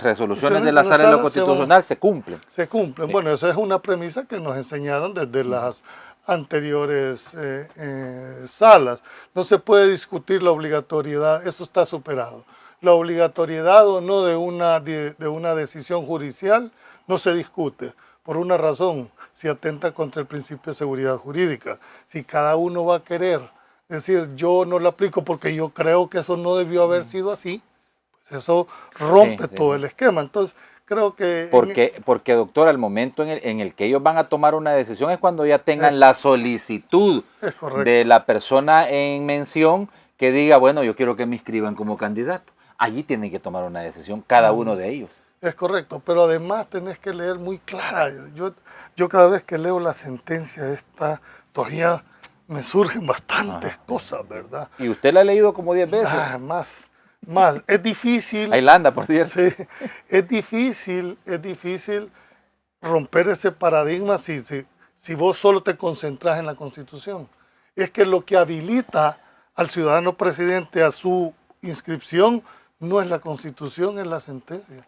las resoluciones de la Sala de lo Constitucional se cumplen. Se cumplen. Bueno, esa es una premisa que nos enseñaron desde las anteriores salas. No se puede discutir la obligatoriedad, eso está superado. La obligatoriedad o no de una decisión judicial no se discute, por una razón, si atenta contra el principio de seguridad jurídica. Si cada uno va a querer decir, yo no lo aplico porque yo creo que eso no debió haber sido así, pues eso rompe todo el esquema. Entonces, creo que... Porque doctor, al momento en el que ellos van a tomar una decisión es cuando ya tengan la solicitud de la persona en mención que diga, bueno, yo quiero que me inscriban como candidato. Allí tienen que tomar una decisión cada uno de ellos. Es correcto, pero además tenés que leer muy clara. Yo cada vez que leo la sentencia esta, todavía me surgen bastantes cosas, ¿verdad? ¿Y usted la ha leído como 10 veces? Más. Es difícil. Ahí la anda, por 10. Sí, es difícil romper ese paradigma si vos solo te concentras en la Constitución. Es que lo que habilita al ciudadano presidente a su inscripción no es la Constitución, es la sentencia.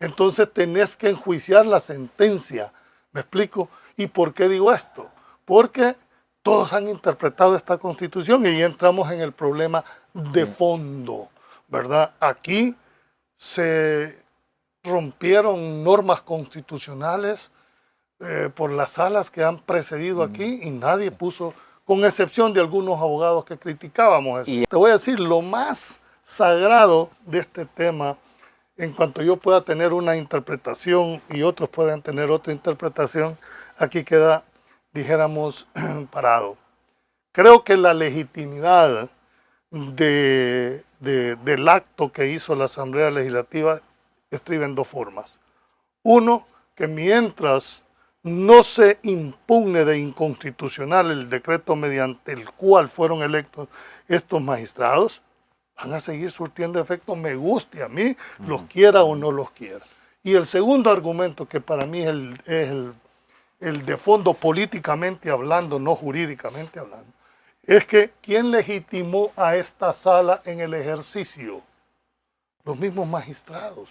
Entonces tenés que enjuiciar la sentencia. ¿Me explico? ¿Y por qué digo esto? Porque todos han interpretado esta Constitución y ya entramos en el problema de fondo, ¿verdad? Aquí se rompieron normas constitucionales por las salas que han precedido aquí y nadie puso, con excepción de algunos abogados que criticábamos eso. Te voy a decir, lo más sagrado de este tema, en cuanto yo pueda tener una interpretación y otros puedan tener otra interpretación, aquí queda, dijéramos, parado. Creo que la legitimidad del acto que hizo la Asamblea Legislativa estriba en dos formas. Uno, que mientras no se impugne de inconstitucional el decreto mediante el cual fueron electos estos magistrados, van a seguir surtiendo efecto, me guste a mí, los quiera o no los quiera. Y el segundo argumento, que para mí es el de fondo políticamente hablando, no jurídicamente hablando, es que ¿quién legitimó a esta sala en el ejercicio? Los mismos magistrados.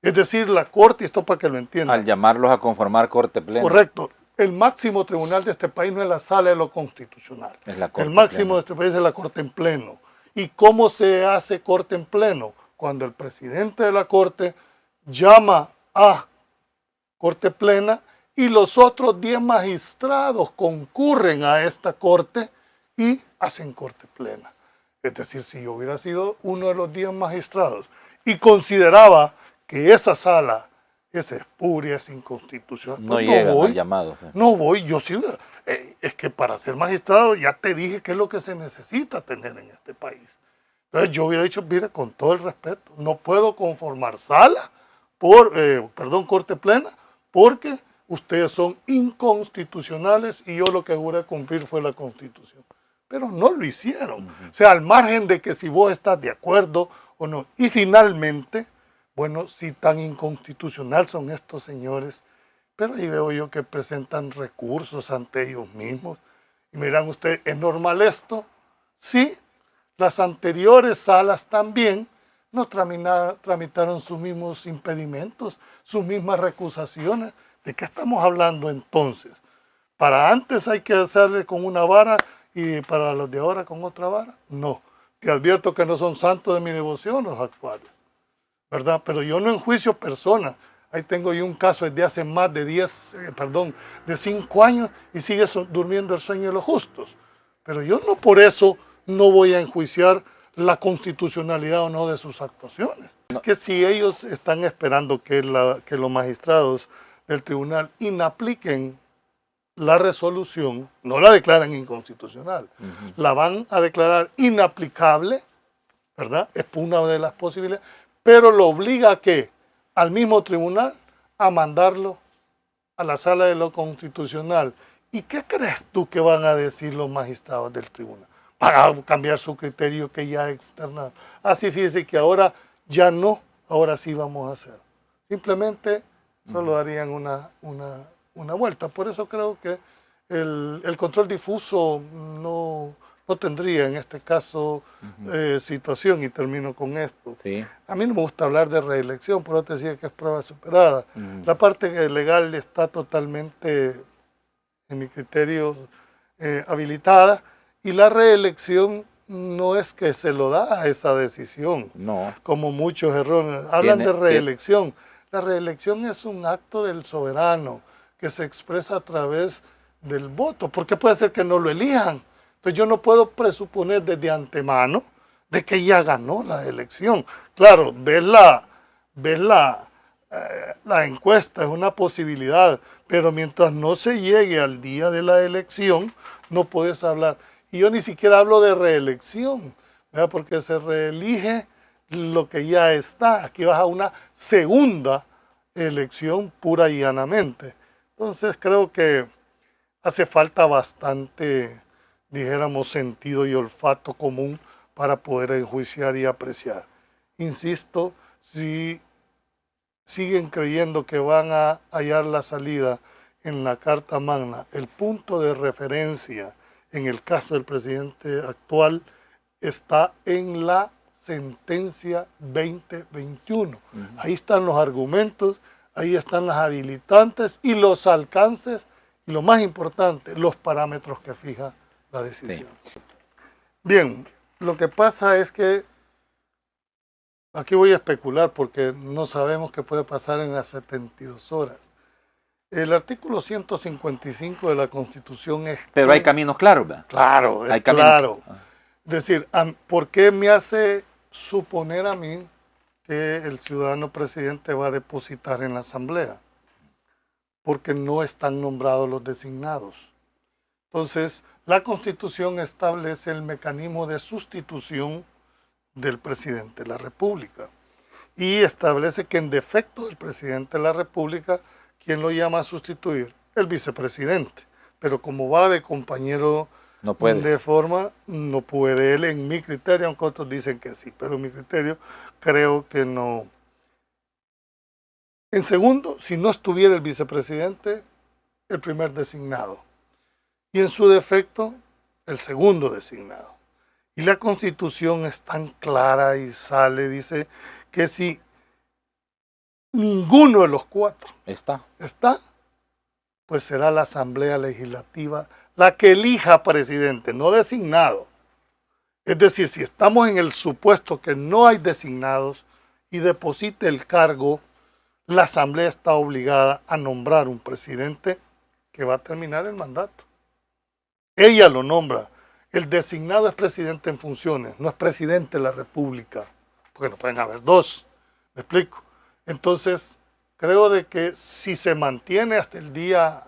Es decir, la Corte, y esto para que lo entiendan. Al llamarlos a conformar Corte Plena. Correcto. El máximo tribunal de este país no es la Sala de lo Constitucional. Es la Corte el máximo plena. de este país es la Corte en pleno. ¿Y cómo se hace Corte en pleno? Cuando el presidente de la Corte llama a Corte Plena y los otros 10 magistrados concurren a esta Corte y hacen Corte Plena. Es decir, si yo hubiera sido uno de los 10 magistrados y consideraba que esa sala es espuria, es inconstitucional, no llegan al llamado. No voy, yo sí. Es que para ser magistrado ya te dije qué es lo que se necesita tener en este país. Entonces yo hubiera dicho, mire, con todo el respeto, no puedo conformar sala Corte Plena, porque ustedes son inconstitucionales y yo lo que juré cumplir fue la Constitución. Pero no lo hicieron. O sea, al margen de que si vos estás de acuerdo o no. Y finalmente, bueno, si tan inconstitucional son estos señores, pero ahí veo yo que presentan recursos ante ellos mismos. Y miran ustedes, ¿es normal esto? Sí, las anteriores salas también no tramitaron sus mismos impedimentos, sus mismas recusaciones. ¿De qué estamos hablando entonces? ¿Para antes hay que hacerle con una vara y para los de ahora con otra vara? No. Te advierto que no son santos de mi devoción los actuales, ¿verdad? Pero yo no enjuicio personas. Ahí tengo yo un caso desde hace más de 5 años y sigue durmiendo el sueño de los justos. Pero yo no por eso no voy a enjuiciar la constitucionalidad o no de sus actuaciones. Es que si ellos están esperando que los magistrados del tribunal inapliquen la resolución, no la declaran inconstitucional, la van a declarar inaplicable, ¿verdad? Es una de las posibilidades, pero lo obliga a que al mismo tribunal a mandarlo a la Sala de lo Constitucional. ¿Y qué crees tú que van a decir los magistrados del tribunal? Para cambiar su criterio que ya externado. Así fíjese que ahora ya no, ahora sí vamos a hacer. Simplemente solo darían una vuelta. Por eso creo que el control difuso no no tendría en este caso situación, y termino con esto. Sí. A mí no me gusta hablar de reelección, por eso te decía que es prueba superada. La parte legal está totalmente, en mi criterio, habilitada, y la reelección no es que se lo da a esa decisión, No. como muchos errores. Hablan de Tiene- reelección. La reelección es un acto del soberano que se expresa a través del voto, porque puede ser que no lo elijan. Entonces yo no puedo presuponer desde antemano de que ya ganó la elección. Claro, la encuesta es una posibilidad, pero mientras no se llegue al día de la elección, no puedes hablar. Y yo ni siquiera hablo de reelección, ¿verdad? Porque se reelige lo que ya está. Aquí vas a una segunda elección pura y llanamente. Entonces creo que hace falta bastante, dijéramos, sentido y olfato común para poder enjuiciar y apreciar. Insisto, si siguen creyendo que van a hallar la salida en la Carta Magna, el punto de referencia en el caso del presidente actual está en la sentencia 2021. Ahí están los argumentos, ahí están las habilitantes y los alcances, y lo más importante, los parámetros que fija la decisión. Sí. Bien, lo que pasa es que aquí voy a especular porque no sabemos qué puede pasar en las 72 horas. El artículo 155 de la Constitución es... Pero hay caminos claros, ¿verdad? Claro, es Hay caminos. claro. Es decir, ¿por qué me hace suponer a mí que el ciudadano presidente va a depositar en la Asamblea? Porque no están nombrados los designados. Entonces, la Constitución establece el mecanismo de sustitución del presidente de la República y establece que en defecto del presidente de la República, ¿quién lo llama a sustituir? El vicepresidente. Pero como va de compañero No puede. de forma, no puede él, en mi criterio, aunque otros dicen que sí, pero en mi criterio creo que no. En segundo, si no estuviera el vicepresidente, el primer designado. Y en su defecto, el segundo designado. Y la Constitución es tan clara y dice que si ninguno de los cuatro Está. pues será la Asamblea Legislativa la que elija presidente, no designado. Es decir, si estamos en el supuesto que no hay designados y deposite el cargo, la Asamblea está obligada a nombrar un presidente que va a terminar el mandato. Ella lo nombra. El designado es presidente en funciones, no es presidente de la República, porque no pueden haber dos. ¿Me explico? Entonces, creo de que si se mantiene hasta el día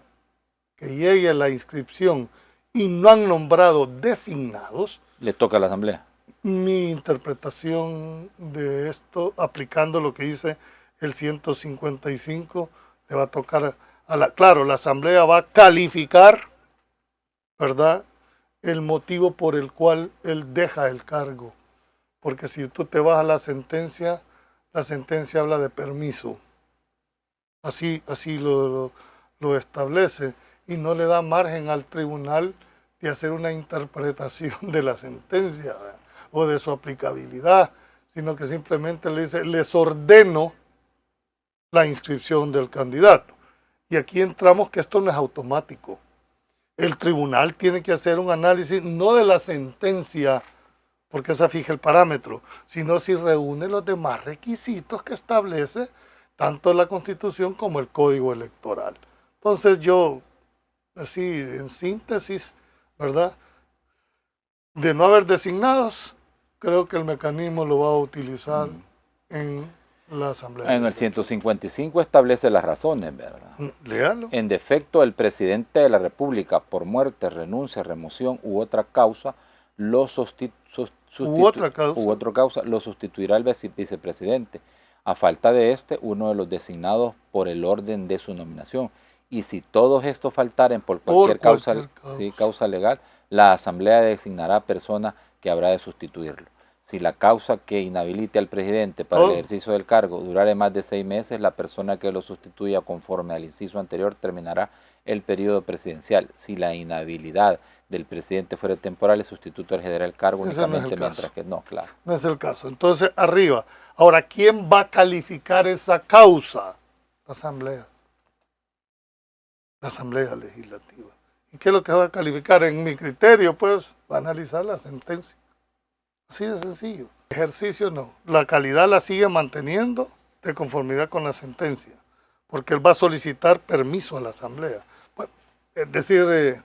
que llegue la inscripción y no han nombrado designados, Le toca a la Asamblea. mi interpretación de esto, aplicando lo que dice el 155, le va a tocar claro, la Asamblea va a calificar, ¿verdad?, el motivo por el cual él deja el cargo. Porque si tú te vas a la sentencia habla de permiso. Así lo establece y no le da margen al tribunal de hacer una interpretación de la sentencia, ¿verdad?, o de su aplicabilidad, sino que simplemente le dice, les ordeno la inscripción del candidato. Y aquí entramos que esto no es automático. El tribunal tiene que hacer un análisis no de la sentencia, porque esa fija el parámetro, sino si reúne los demás requisitos que establece tanto la Constitución como el Código Electoral. Entonces yo, así en síntesis, ¿verdad?, de no haber designados, creo que el mecanismo lo va a utilizar en la Asamblea. En el 155 establece las razones, ¿verdad? Léalo. En defecto, el presidente de la República, por muerte, renuncia, remoción u otra causa, lo otra causa, lo sustituirá el vicepresidente. A falta de uno de los designados por el orden de su nominación. Y si todos estos faltaren por cualquier causa legal, la Asamblea designará persona que habrá de sustituirlo. si la causa que inhabilite al presidente para el ejercicio del cargo durare más de 6 meses, la persona que lo sustituya conforme al inciso anterior terminará el periodo presidencial. Si la inhabilidad del presidente fuera temporal, el sustituto ejercerá el cargo únicamente mientras que... No, claro. No es el caso. Entonces, arriba. Ahora, ¿quién va a calificar esa causa? La Asamblea. La Asamblea Legislativa. ¿Y qué es lo que va a calificar? En mi criterio, pues, va a analizar la sentencia. Así de sencillo. Ejercicio no. La calidad la sigue manteniendo de conformidad con la sentencia, porque él va a solicitar permiso a la Asamblea. Bueno, es decir,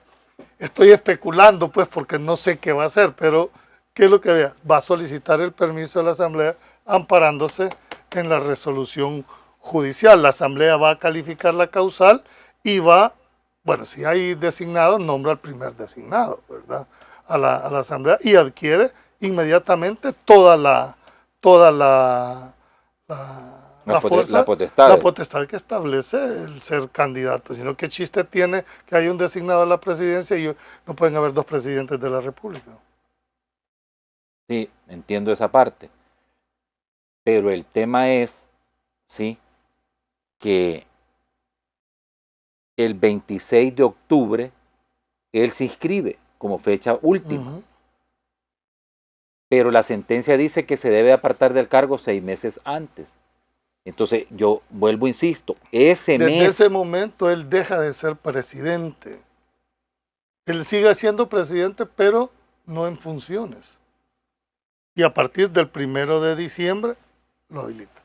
estoy especulando, pues, porque no sé qué va a hacer, pero ¿qué es lo que va a solicitar el permiso a la Asamblea amparándose en la resolución judicial? La Asamblea va a calificar la causal y va, bueno, si hay designado, nombra al primer designado, ¿verdad? A la Asamblea y adquiere inmediatamente toda la fuerza, la potestad que establece el ser candidato. Sino qué chiste tiene que haya un designado a la presidencia y no pueden haber 2 presidentes de la República. Sí, entiendo esa parte. Pero el tema es, sí, que el 26 de octubre él se inscribe como fecha última. Pero la sentencia dice que se debe apartar del cargo 6 meses antes. Entonces, yo vuelvo, insisto, Desde ese momento él deja de ser presidente. Él sigue siendo presidente, pero no en funciones. Y a partir del 1 de diciembre lo habilita.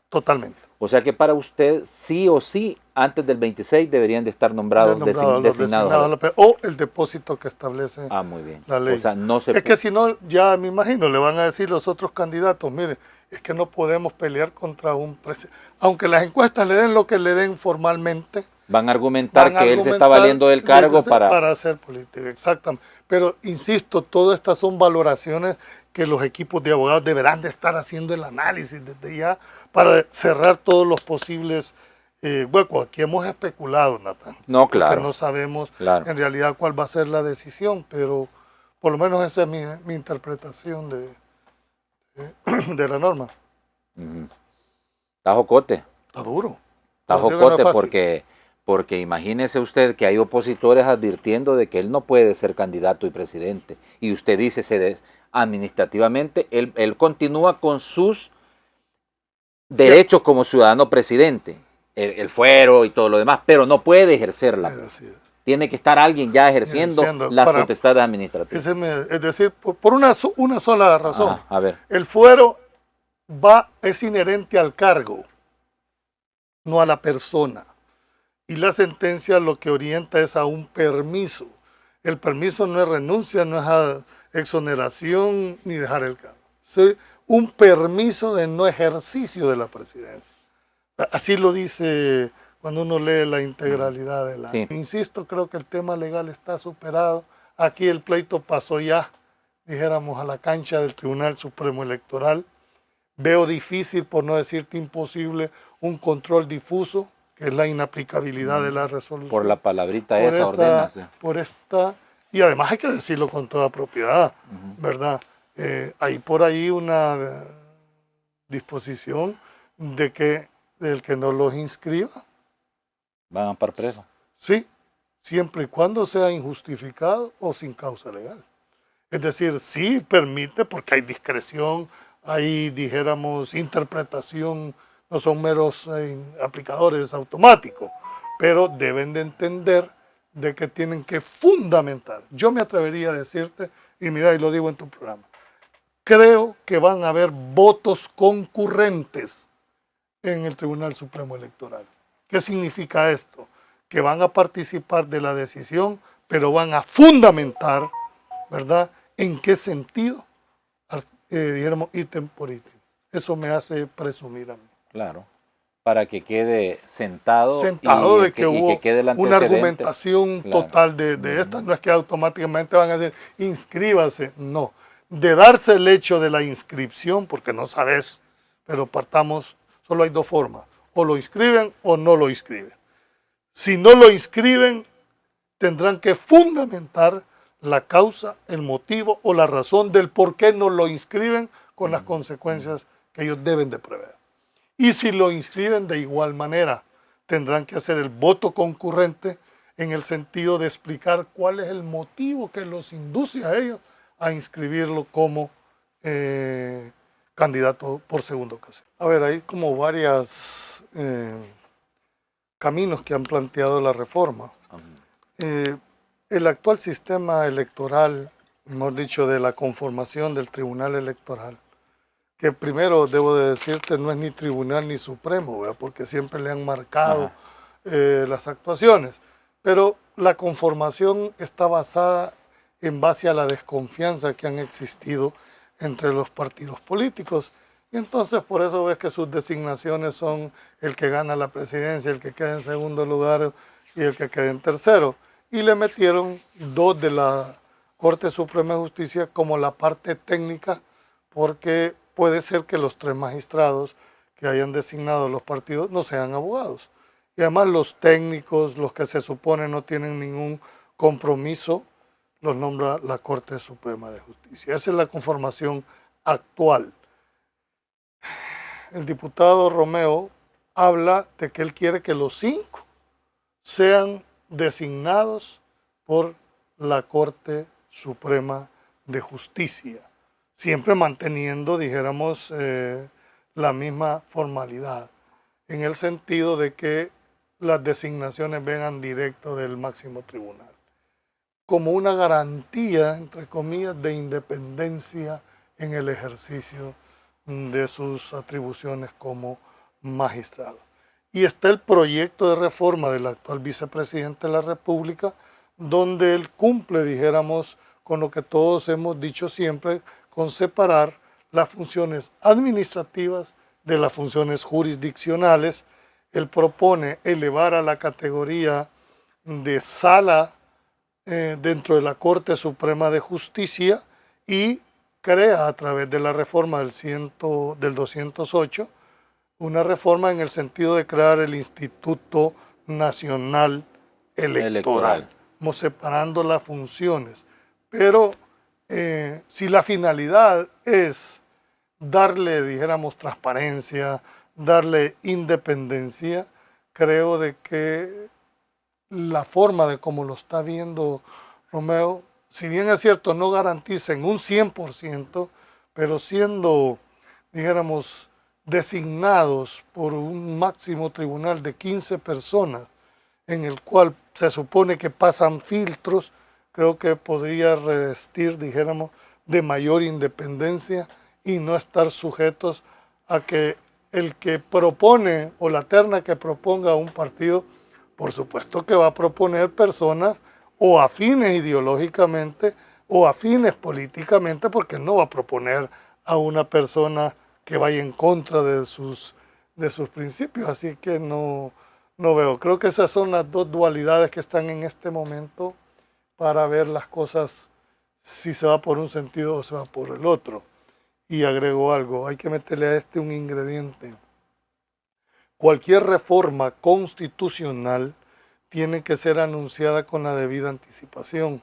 Totalmente. O sea que para usted, sí o sí, antes del 26 deberían de estar nombrados designados. O el depósito que establece muy bien. La ley. O sea, no se es que si no, ya me imagino, le van a decir los otros candidatos, mire, es que no podemos pelear contra un presidente. Aunque las encuestas le den lo que le den formalmente. Van a argumentar que él se está valiendo del cargo para hacer política, exactamente. Pero, insisto, todas estas son valoraciones que los equipos de abogados deberán de estar haciendo el análisis desde ya para cerrar todos los posibles huecos. Aquí hemos especulado, Natán. No, claro. Porque no sabemos en realidad cuál va a ser la decisión, pero por lo menos esa es mi interpretación de la norma. Está jocote. Está duro. Está jocote porque imagínese usted que hay opositores advirtiendo de que él no puede ser candidato y presidente. Y usted dice, administrativamente, él continúa con sus derechos como ciudadano presidente. El fuero y todo lo demás, pero no puede ejercerla. Tiene que estar alguien ya ejerciendo las potestades administrativas. Es decir, por una sola razón. A ver. El fuero es inherente al cargo, no a la persona. Y la sentencia lo que orienta es a un permiso. El permiso no es renuncia, no es exoneración ni dejar el cargo. Es un permiso de no ejercicio de la presidencia. Así lo dice cuando uno lee la integralidad de la... Sí. Insisto, creo que el tema legal está superado. Aquí el pleito pasó ya, dijéramos, a la cancha del Tribunal Supremo Electoral. Veo difícil, por no decirte imposible, un control difuso, que es la inaplicabilidad de la resolución. Por la palabrita esa, ordénase. Y además hay que decirlo con toda propiedad, ¿verdad? Hay por ahí una disposición de que el que no los inscriba van a estar presos. Sí, siempre y cuando sea injustificado o sin causa legal. Es decir, sí permite, porque hay discreción, hay, dijéramos, interpretación, no son meros aplicadores automáticos, pero deben de entender de que tienen que fundamentar. Yo me atrevería a decirte, y mira, y lo digo en tu programa, creo que van a haber votos concurrentes en el Tribunal Supremo Electoral. ¿Qué significa esto? Que van a participar de la decisión, pero van a fundamentar, ¿verdad?, en qué sentido, dijéramos, ítem por ítem. Eso me hace presumir a mí. Claro, para que quede sentado de que hubo una argumentación total de esta. No es que automáticamente van a decir, inscríbase, no. De darse el hecho de la inscripción, porque no sabes, pero partamos, solo hay 2 formas. O lo inscriben o no lo inscriben. Si no lo inscriben, tendrán que fundamentar la causa, el motivo o la razón del por qué no lo inscriben con las consecuencias que ellos deben de prever. Y si lo inscriben de igual manera, tendrán que hacer el voto concurrente en el sentido de explicar cuál es el motivo que los induce a ellos a inscribirlo como candidato por segunda ocasión. A ver, hay como varios caminos que han planteado la reforma. El actual sistema electoral, hemos dicho, de la conformación del Tribunal Electoral, que primero debo de decirte no es ni tribunal ni supremo, ¿verdad? Porque siempre le han marcado las actuaciones, pero la conformación está basada en base a la desconfianza que han existido entre los partidos políticos, y entonces por eso ves que sus designaciones son el que gana la presidencia, el que queda en segundo lugar y el que queda en tercero, y le metieron dos de la Corte Suprema de Justicia como la parte técnica, porque puede ser que los 3 magistrados que hayan designado los partidos no sean abogados. Y además los técnicos, los que se supone no tienen ningún compromiso, los nombra la Corte Suprema de Justicia. Esa es la conformación actual. El diputado Romeo habla de que él quiere que los 5 sean designados por la Corte Suprema de Justicia, siempre manteniendo, dijéramos, la misma formalidad, en el sentido de que las designaciones vengan directo del máximo tribunal, como una garantía, entre comillas, de independencia en el ejercicio de sus atribuciones como magistrado. Y está el proyecto de reforma del actual vicepresidente de la República, donde él cumple, dijéramos, con lo que todos hemos dicho siempre, con separar las funciones administrativas de las funciones jurisdiccionales. Él propone elevar a la categoría de sala dentro de la Corte Suprema de Justicia y crea a través de la reforma del 208 una reforma en el sentido de crear el Instituto Nacional Electoral, como separando las funciones. Pero si la finalidad es darle, dijéramos, transparencia, darle independencia, creo de que la forma de cómo lo está viendo Romeo, si bien es cierto, no garanticen un 100%, pero siendo, dijéramos, designados por un máximo tribunal de 15 personas, en el cual se supone que pasan filtros, creo que podría revestir, dijéramos, de mayor independencia y no estar sujetos a que el que propone o la terna que proponga un partido, por supuesto que va a proponer personas o afines ideológicamente o afines políticamente, porque no va a proponer a una persona que vaya en contra de sus principios. Así que no veo. Creo que esas son las dos dualidades que están en este momento para ver las cosas, si se va por un sentido o se va por el otro. Y agrego algo, hay que meterle a un ingrediente. Cualquier reforma constitucional tiene que ser anunciada con la debida anticipación.